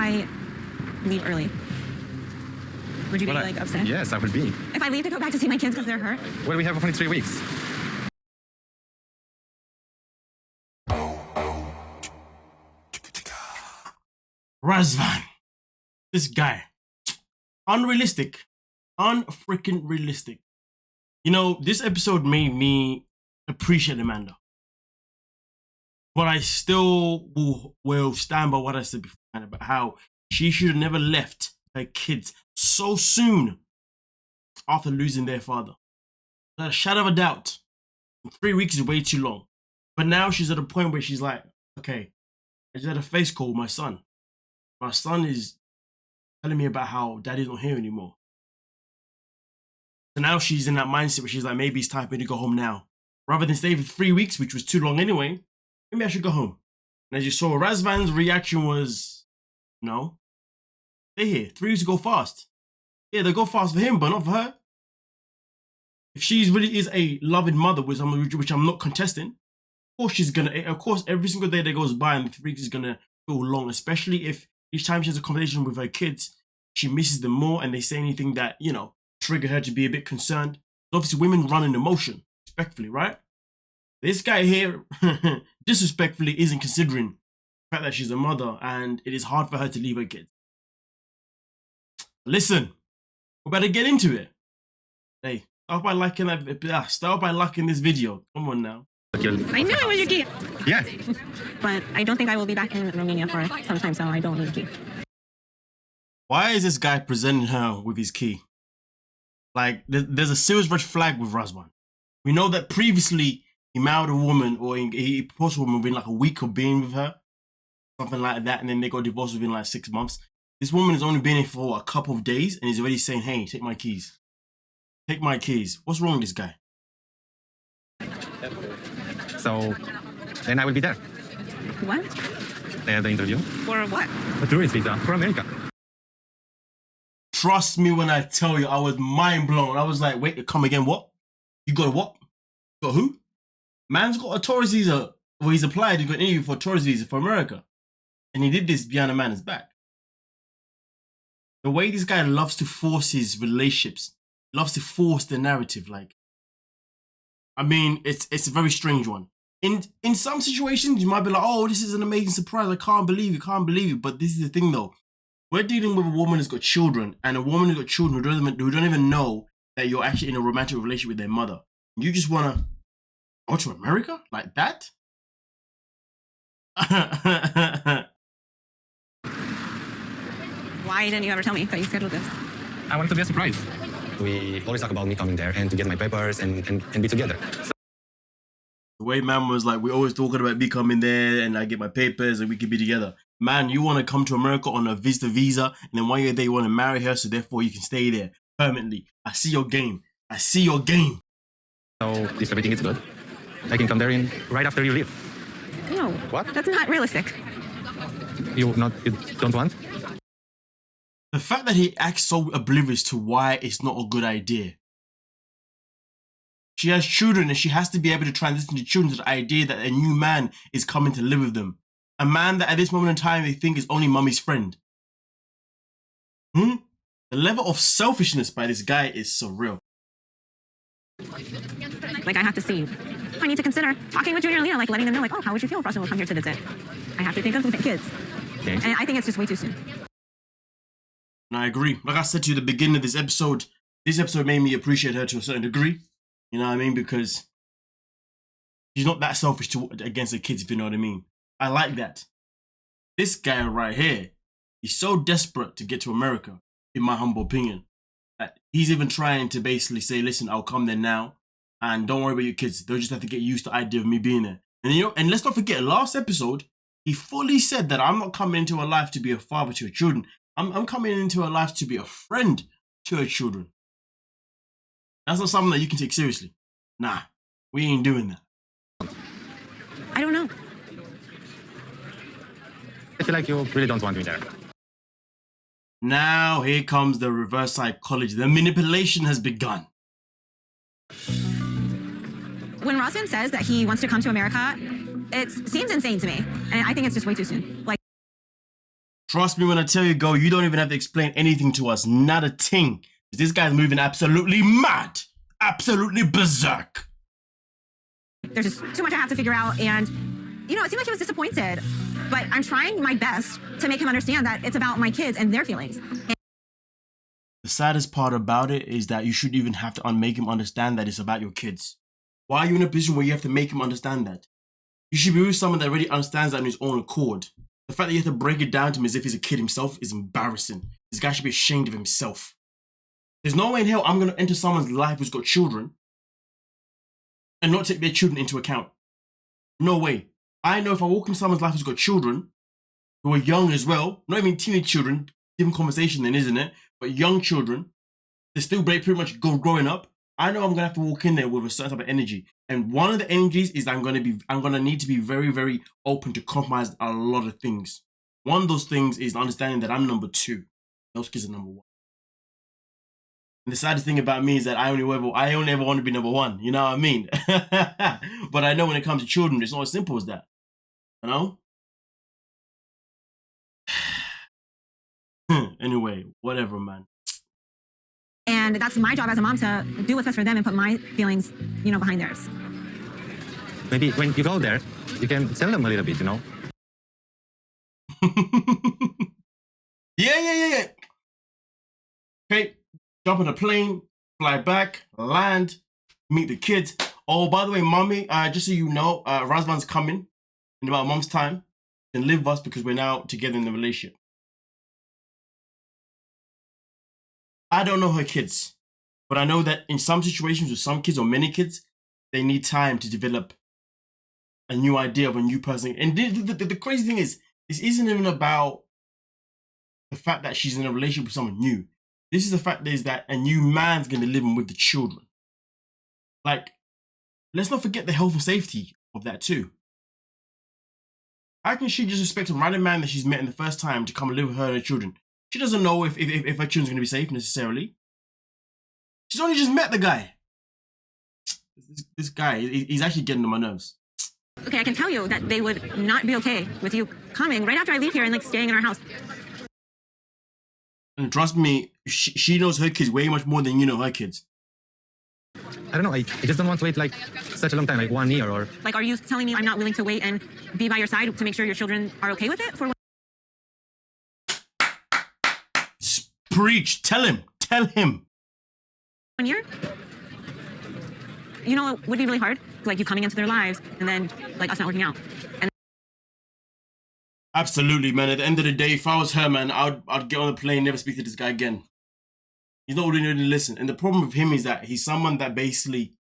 I leave early? Would you be like upset? Yes, I would be. If I leave to go back to see my kids because they're hurt? Well, we have only 3 weeks. Razvan. This guy. Unrealistic. Unfreaking realistic. You know, this episode made me appreciate Amanda. But I still will stand by what I said before about how she should have never left her kids so soon after losing their father. Without a shadow of a doubt, 3 weeks is way too long. But now she's at a point where she's like, okay, I just had a face call with my son. My son is telling me about how daddy's not here anymore. So now she's in that mindset where she's like, maybe it's time for me to go home now. Rather than stay for 3 weeks, which was too long anyway, maybe I should go home. And as you saw, Razvan's reaction was, no. They're here. 3 weeks go fast. Yeah, they go fast for him, but not for her. If she really is a loving mother, which I'm not contesting, of course, every single day that goes by and the 3 weeks is gonna feel long, especially if each time she has a conversation with her kids, she misses them more and they say anything that, you know, trigger her to be a bit concerned. Obviously, women run in emotion, respectfully, right? This guy here, disrespectfully, isn't considering the fact that she's a mother and it is hard for her to leave her kids. Listen, we better get into it. Hey, start by liking this video. Come on now. I knew it was your key. Yeah. But I don't think I will be back in Romania for some time, so I don't need a key. Why is this guy presenting her with his key? Like, there's a serious red flag with Razvan. We know that previously he married a woman, or he proposed to a woman within like a week of being with her, something like that, and then they got divorced within like 6 months. This woman has only been here for a couple of days, and he's already saying, hey, take my keys. Take my keys. What's wrong with this guy? So, then I will be there. What? The interview. For what? A tourist visa for America. Trust me when I tell you, I was mind blown. I was like, wait, come again, what? You got a what? You got who? Man's got a tourist visa. Well, he's applied, he got an interview for a tourist visa for America. And he did this behind a man's back. The way this guy loves to force his relationships, loves to force the narrative, like, I mean, it's a very strange one. In some situations, you might be like, oh, this is an amazing surprise. I can't believe it. But this is the thing, though. We're dealing with a woman who's got children, and a woman who's got children who don't even know that you're actually in a romantic relationship with their mother. You just want to go to America like that? Why didn't you ever tell me that you scheduled this? I want it to be a surprise. We always talk about me coming there and to get my papers and be together. So the way man was like, we're always talking about me coming there and I get my papers and we can be together. Man, you want to come to America on a visitor visa, and then while you're there, you want to marry her, so therefore you can stay there permanently. I see your game. I see your game. So, if everything is good, I can come there right after you leave. No. What? That's not realistic. You don't want? The fact that he acts so oblivious to why it's not a good idea. She has children and she has to be able to transition the children to the idea that a new man is coming to live with them. A man that at this moment in time they think is only mummy's friend. The level of selfishness by this guy is surreal. Like, I have to see. I need to consider talking with Junior and Lena, like letting them know, like, oh, how would you feel if Russell will come here to visit? I have to think of the kids. Okay. And I think it's just way too soon. And I agree. Like I said to you at the beginning of this episode made me appreciate her to a certain degree. You know what I mean? Because she's not that selfish against her kids, if you know what I mean. I like that. This guy right here, he's so desperate to get to America, in my humble opinion, that he's even trying to basically say, listen, I'll come there now, and don't worry about your kids. They'll just have to get used to the idea of me being there. And you know, and let's not forget, last episode, he fully said that I'm not coming into her life to be a father to her children. I'm coming into her life to be a friend to her children. That's not something that you can take seriously. Nah, we ain't doing that. I don't know. I feel like you really don't want me there. Now here comes the reverse psychology. The manipulation has begun. When Razvan says that he wants to come to America, it seems insane to me. And I think it's just way too soon. Like, Trust me when I tell you, go, you don't even have to explain anything to us. Not a ting. This guy's moving absolutely mad. Absolutely berserk. There's just too much I have to figure out. And, you know, it seemed like he was disappointed. But I'm trying my best to make him understand that it's about my kids and their feelings. The saddest part about it is that you shouldn't even have to make him understand that it's about your kids. Why are you in a position where you have to make him understand that? You should be with someone that already understands that on his own accord. The fact that you have to break it down to him as if he's a kid himself is embarrassing. This guy should be ashamed of himself. There's no way in hell I'm going to enter someone's life who's got children and not take their children into account. No way. I know if I walk into someone's life who's got children, who are young as well, not even teenage children, different conversation then, isn't it? But young children, they're still pretty much growing up. I know I'm going to have to walk in there with a certain type of energy. And one of the energies is that I'm going to need to be very, very open to compromise a lot of things. One of those things is understanding that I'm number 2. Those kids are number 1. And the saddest thing about me is that I only ever want to be number 1. You know what I mean? But I know when it comes to children, it's not as simple as that. You know? Anyway, whatever, man. And that's my job as a mom to do what's best for them and put my feelings, you know, behind theirs. Maybe when you go there, you can tell them a little bit, you know? Yeah. Okay, jump on a plane, fly back, land, meet the kids. Oh, by the way, mommy, just so you know, Razvan's coming in about a month's time and live with us because we're now together in the relationship. I don't know her kids, but I know that in some situations with some kids or many kids, they need time to develop a new idea of a new person. And the crazy thing is, this isn't even about the fact that she's in a relationship with someone new. This is the fact that is that a new man's going to be living with the children. Like, let's not forget the health and safety of that too. How can she just expect a random man that she's met in the first time to come and live with her and her children? She doesn't know if her children's going to be safe necessarily. She's only just met the guy. This guy, he's actually getting on my nerves. Okay, I can tell you that they would not be okay with you coming right after I leave here and like staying in our house. And trust me, she knows her kids way much more than you know her kids. I don't know, I just don't want to wait like such a long time, like 1 year or... Like, are you telling me I'm not willing to wait and be by your side to make sure your children are okay with it? For Preach, tell him. 1 year? You know, it would be really hard, like you coming into their lives and then like us not working out. And absolutely, man. At the end of the day, if I was her, man, I'd get on the plane, never speak to this guy again. He's not really going to listen. And the problem with him is that he's someone that basically,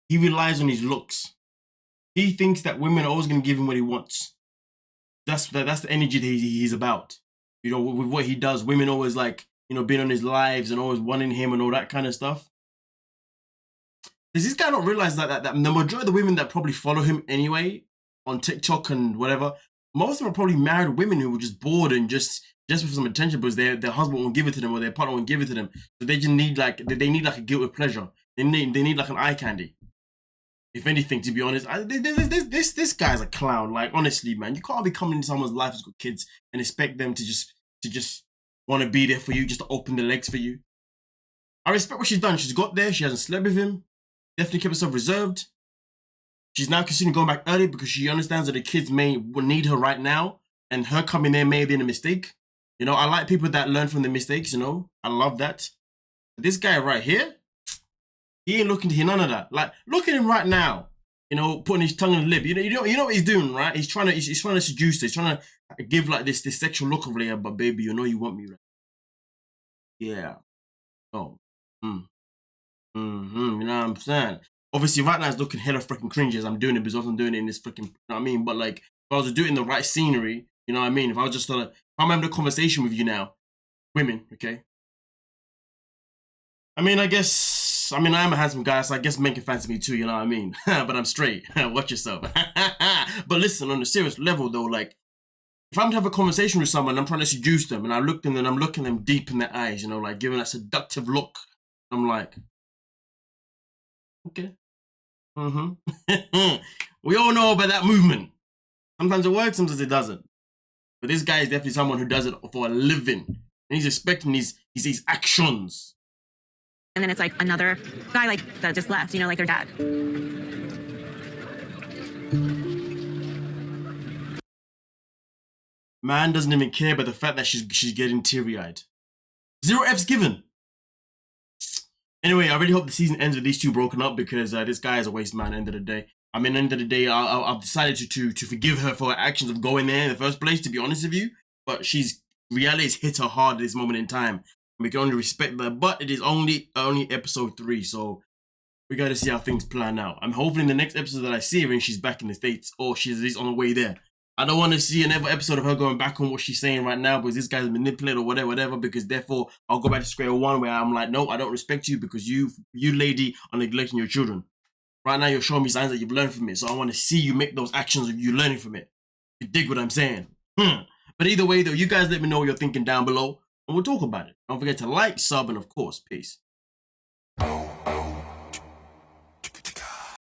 he relies on his looks. He thinks that women are always going to give him what he wants. That's the energy that he's about. You know, with what he does, women always like, you know, being on his lives and always wanting him and all that kind of stuff. Does this guy not realize that the majority of the women that probably follow him anyway on TikTok and whatever, most of them are probably married women who were just bored and just for some attention because their husband won't give it to them or their partner won't give it to them. So they just need like a guilty pleasure. They need like an eye candy. If anything, to be honest, this guy's a clown. Like, honestly, man, you can't be coming into someone's life who's got kids and expect them to just want to be there for you, just to open their legs for you. I respect what she's done. She's got there. She hasn't slept with him. Definitely kept herself reserved. She's now considering going back early because she understands that the kids will need her right now, and her coming there may have been a mistake. You know, I like people that learn from their mistakes. You know, I love that. But this guy right here, he ain't looking to hear none of that. Like, look at him right now. You know, putting his tongue on the lip. You know what he's doing, right? He's trying to seduce her. He's trying to give like this sexual look of like, but baby, you know you want me, right? Yeah. Oh. You know what I'm saying? Obviously, right now it's looking hella freaking cringy as I'm doing it because I'm doing it in this freaking, you know what I mean? But like, if I was to do it in the right scenery, you know what I mean? If I was just if I'm having a conversation with you now, women, okay? I mean, I am a handsome guy, so I guess men can fancy me too, you know what I mean? But I'm straight. Watch yourself. But listen, on a serious level though, like, if I'm to have a conversation with someone, I'm trying to seduce them, and I look them and I'm looking them deep in their eyes, you know, like giving that seductive look. I'm like, okay. We all know about that movement. Sometimes it works, sometimes it doesn't. But this guy is definitely someone who does it for a living. And he's expecting his actions. And then it's like another guy like that just left, you know, like their dad. Man doesn't even care about the fact that she's getting teary-eyed. 0 F's given. Anyway, I really hope the season ends with these two broken up, because this guy is a waste man at the end of the day. I mean, at the end of the day, I've decided to forgive her for her actions of going there in the first place, to be honest with you. But reality's hit her hard at this moment in time. We can only respect that, but it is only episode 3, so we got to see how things plan out. I'm hoping in the next episode that I see her in, she's back in the States, or she's at least on the way there. I don't want to see another episode of her going back on what she's saying right now because this guy's manipulated or whatever, because therefore I'll go back to square one where I'm like, no, I don't respect you because you lady are neglecting your children. Right now you're showing me signs that you've learned from it, so I want to see you make those actions of you learning from it. You dig what I'm saying? But either way though, you guys let me know what you're thinking down below and we'll talk about it. Don't forget to like, sub, and of course, peace.